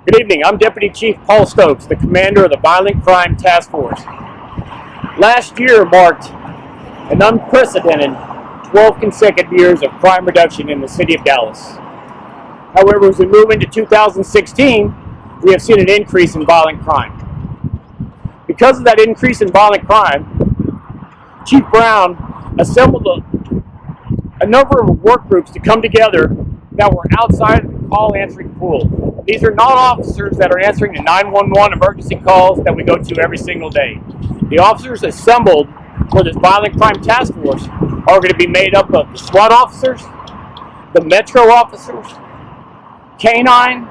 Good evening. I'm Deputy Chief Paul Stokes, the commander of the Violent Crime Task Force. Last year marked an unprecedented 12 consecutive years of crime reduction in the city of Dallas. However, as we move into 2016, we have seen an increase in violent crime. Because of that increase in violent crime, Chief Brown assembled a number of work groups to come together that were outside of the call answering pool. These are not officers that are answering the 911 emergency calls that we go to every single day. The officers assembled for this violent crime task force are going to be made up of the SWAT officers, the Metro officers, canine,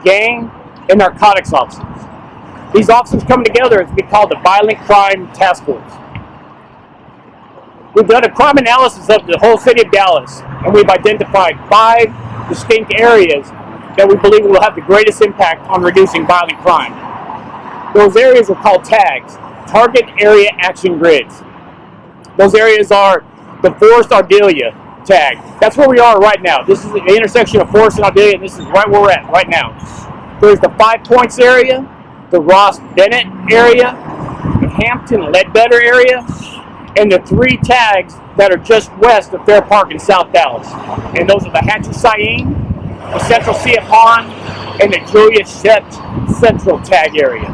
gang, and narcotics officers. These officers come together to be called the Violent Crime Task Force. We've done a crime analysis of the whole city of Dallas, and we've identified 5 distinct areas that we believe will have the greatest impact on reducing violent crime. Those areas are called TAGs, Target Area Action Grids. Those areas are the Forest Ardelia tag. That's where we are right now. This is the intersection of Forest and Ardelia, and this is right where we're at right now. There's the 5 Points area, the Ross Bennett area, the Hampton Ledbetter area, and the 3 tags that are just west of Fair Park in South Dallas. And those are the Hatcher-Syene, the Central Sia Pond, and the Julia Shep Central tag area.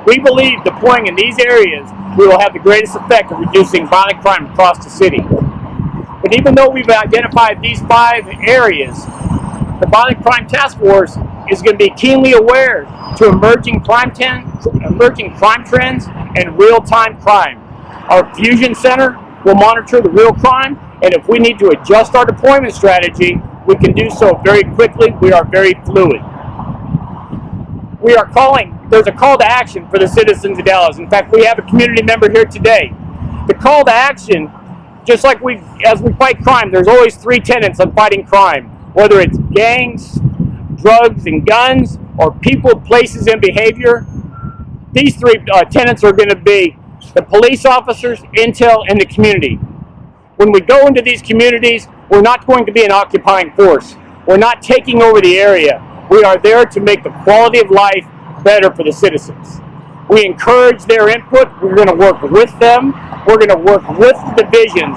We believe deploying in these areas, we will have the greatest effect of reducing violent crime across the city. But even though we've identified these 5 areas, the Violent Crime Task Force is going to be keenly aware to emerging crime trends and real-time crime. Our Fusion Center will monitor the real crime, and if we need to adjust our deployment strategy, we can do so very quickly. We are very fluid. There's a call to action for the citizens of Dallas. In fact, we have a community member here today. The call to action, just like as we fight crime, there's always 3 tenets of fighting crime, whether it's gangs, drugs and guns, or people, places, and behavior. These 3 tenets are going to be the police officers, intel, and the community. When we go into these communities, we're not going to be an occupying force. We're not taking over the area. We are there to make the quality of life better for the citizens. We encourage their input. We're going to work with them. We're going to work with the divisions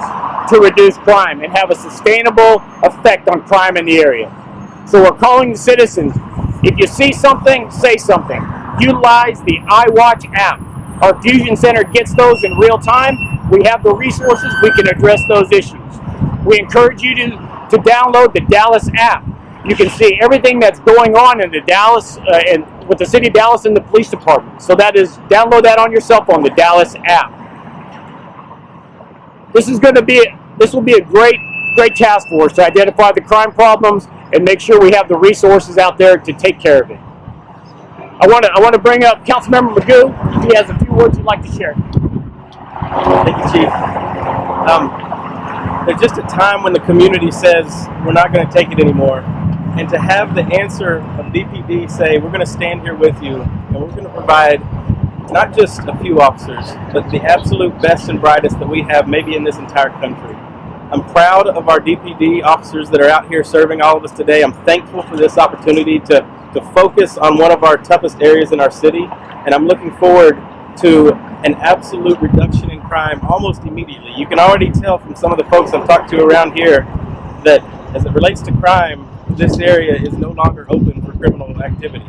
to reduce crime and have a sustainable effect on crime in the area. So we're calling the citizens, if you see something, say something. Utilize the iWatch app. Our Fusion Center gets those in real time. We have the resources. We can address those issues. We encourage you to download the Dallas app. You can see everything that's going on in the Dallas and with the city of Dallas and the police department. So download that on your cell phone, the Dallas app. This will be a great task force to identify the crime problems and make sure we have the resources out there to take care of it. I want to bring up Councilmember Magoo. He has a few words he'd like to share. Thank you, Chief. There's just a time when the community says we're not going to take it anymore, and to have the answer of DPD say we're going to stand here with you and we're going to provide not just a few officers, but the absolute best and brightest that we have maybe in this entire country. I'm proud of our DPD officers that are out here serving all of us today. I'm thankful for this opportunity to focus on one of our toughest areas in our city, and I'm looking forward to an absolute reduction in crime almost immediately. You can already tell from some of the folks I've talked to around here that as it relates to crime, this area is no longer open for criminal activity.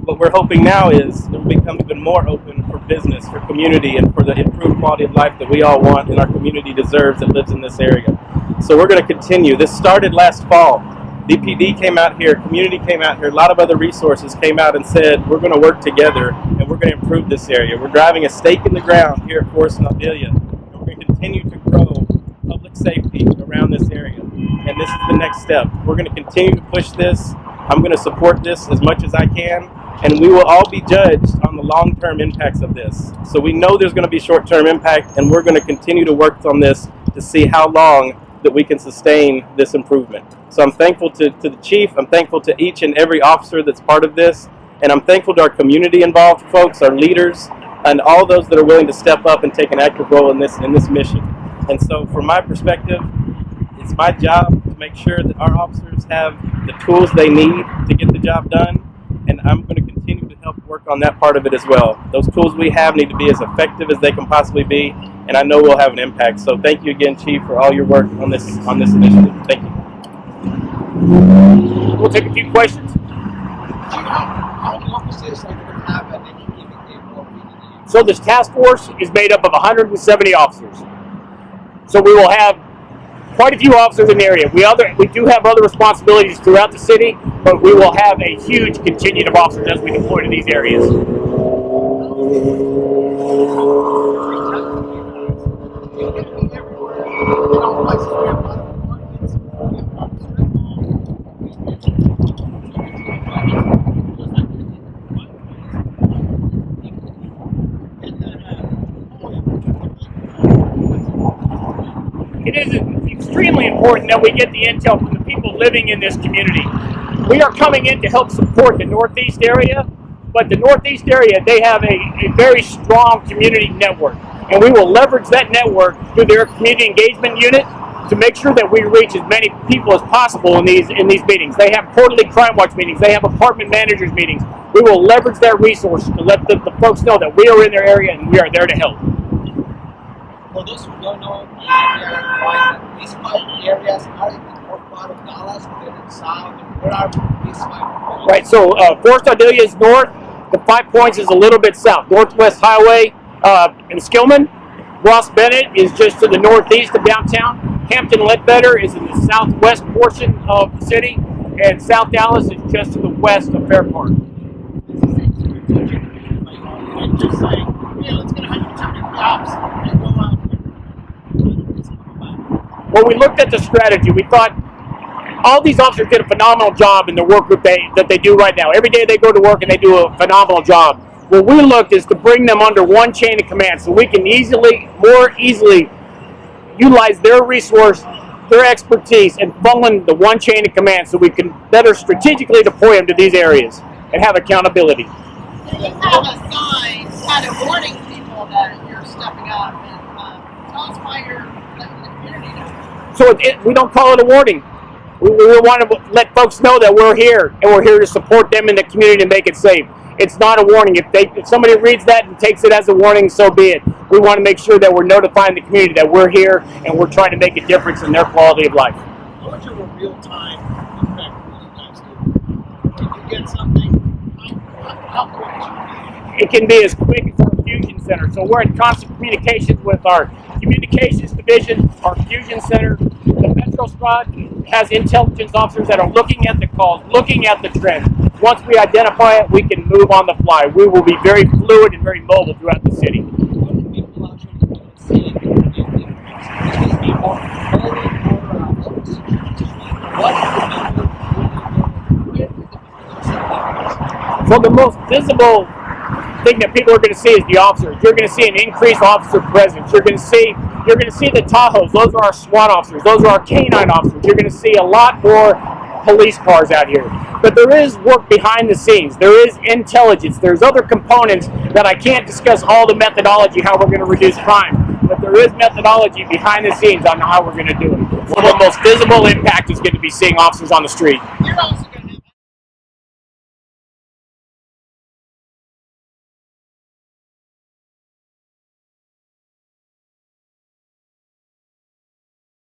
What we're hoping now is it will become even more open for business, for community, and for the improved quality of life that we all want and our community deserves that lives in this area. So we're going to continue. This started last fall. DPD came out here, community came out here, a lot of other resources came out and said we're going to work together and we're going to improve this area. We're driving a stake in the ground here at Forest and Ardelia, and we're going to continue to grow public safety around this area. And this is the next step. We're going to continue to push this. I'm going to support this as much as I can, and we will all be judged on the long-term impacts of this. So we know there's going to be short-term impact, and we're going to continue to work on this to see how long that we can sustain this improvement. So I'm thankful to the chief, I'm thankful to each and every officer that's part of this, and I'm thankful to our community involved folks, our leaders, and all those that are willing to step up and take an active role in this mission. And so from my perspective, it's my job to make sure that our officers have the tools they need to get the job done, and I'm going to continue to help work on that part of it as well. Those tools we have need to be as effective as they can possibly be, and I know we'll have an impact. So thank you again, Chief, for all your work on this initiative. Thank you. We'll take a few questions. How many officers are you going to have at any given day working? So this task force is made up of 170 officers. So we will have quite a few officers in the area. We do have other responsibilities throughout the city, but we will have a huge contingent of officers as we deploy to these areas. It is extremely important that we get the intel from the people living in this community. We are coming in to help support the Northeast area, but the Northeast area, they have a very strong community network, and we will leverage that network through their community engagement unit to make sure that we reach as many people as possible in these meetings. They have quarterly crime watch meetings. They have apartment managers meetings. We will leverage that resource to let the folks know that we are in their area and we are there to help. For those who don't know, these 5 areas are in the north part of Dallas, and then in the south. And where are these 5? Right, so Forest Ardelia is north. The 5 Points is a little bit south. Northwest Highway in Skillman. Ross Bennett is just to the northeast of downtown. Hampton Ledbetter is in the southwest portion of the city. And South Dallas is just to the west of Fair Park. Just saying, yeah, let's get 170 cops and go out. When we looked at the strategy, we thought all these officers did a phenomenal job in the work group that they do right now. Every day they go to work and they do a phenomenal job. What we looked is to bring them under one chain of command so we can more easily utilize their resource, their expertise, and funnel in the one chain of command so we can better strategically deploy them to these areas and have accountability. You have a sign kind of warning people that you're stepping up, and tell us why you're letting the community know. So we don't call it a warning. We want to let folks know that we're here and we're here to support them in the community and make it safe. It's not a warning. If somebody reads that and takes it as a warning, so be it. We want to make sure that we're notifying the community that we're here and we're trying to make a difference in their quality of life. How much of a real-time effect will you guys do? If you get something, how quick? It can be as quick as our fusion center. So we're in constant communications with our communications division, our fusion center. The Metro Squad has intelligence officers that are looking at the calls, looking at the trends. Once we identify it, we can move on the fly. We will be very fluid and very mobile throughout the city. What do people actually see in the people? So the most visible thing that people are going to see is the officers. You're going to see an increased officer presence. You're going to see the Tahoes. Those are our SWAT officers. Those are our canine officers. You're going to see a lot more police cars out here. But there is work behind the scenes. There is intelligence. There's other components that I can't discuss all the methodology, how we're going to reduce crime. But there is methodology behind the scenes on how we're going to do it. One of the most visible impact is going to be seeing officers on the street. You're also